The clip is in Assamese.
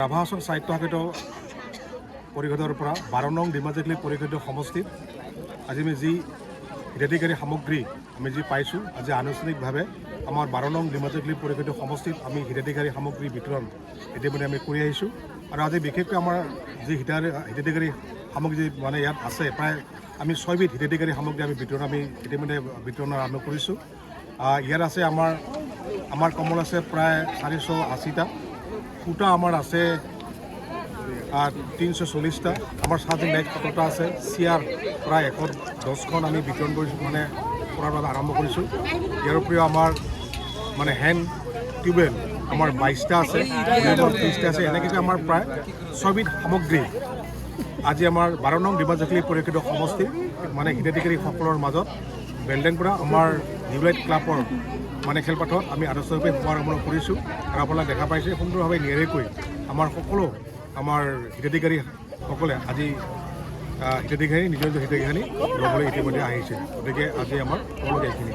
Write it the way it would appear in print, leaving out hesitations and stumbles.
ৰাভা হাছং সাহিত্য সাহিত্য পৰিষদৰ পৰা 12 নং ডিমাজেকলি পৰিষদীয় সমষ্টিত আজি আমি যি হিতাধিকাৰী সামগ্ৰী আমি যি পাইছোঁ আজি আনুষ্ঠানিকভাৱে আমাৰ 12 নং ডিমাজেকলি পৰিষদীয় সমষ্টিত আমি হিতাধিকাৰী সামগ্ৰী বিতৰণ ইতিমধ্যে আমি কৰি আহিছোঁ আৰু আজি বিশেষকৈ আমাৰ যি হিতাধিকাৰী সামগ্ৰী মানে ইয়াত আছে প্ৰায় আমি 6 বিধ হিতাধিকাৰী সামগ্ৰী আমি ইতিমধ্যে বিতৰণ আৰম্ভ কৰিছোঁ। ইয়াত আছে আমাৰ কমল আছে প্ৰায় 480টা, সূতা আমাৰ আছে 340টা, আমাৰ চাৰ্জিং লাইট 17টা আছে, চেয়াৰ প্ৰায় 110খন আমি বিতৰণ কৰিছোঁ কৰাৰ বাবে আৰম্ভ কৰিছোঁ। ইয়াৰ উপৰিও আমাৰ হেণ্ড টিউবৱেল আমাৰ 22টা আছে, 30টা আছে, এনেকৈ আমাৰ প্ৰায় 6 বিধ সামগ্ৰী আজি আমাৰ 12 নং ডিমাজেকলি পৰিষদীয় সমষ্টিৰ হিতাধিকাৰীসকলৰ মাজত বেলডেংপুৰা আমাৰ নিউ লাইট ক্লাবৰ খেলপথাৰত আমি আনুষ্ঠানিকভাৱে শুভাৰম্ভ কৰিছোঁ আৰু আপোনালোকে দেখা পাইছে সুন্দৰভাৱে নিয়াৰিকৈ আমাৰ হিতাধিকাৰীসকলে আজি নিজৰ হিতাধিকাৰী ল'বলৈ ইতিমধ্যে আহিছে। গতিকে আজি আমাৰ সকলোকে এইখিনি।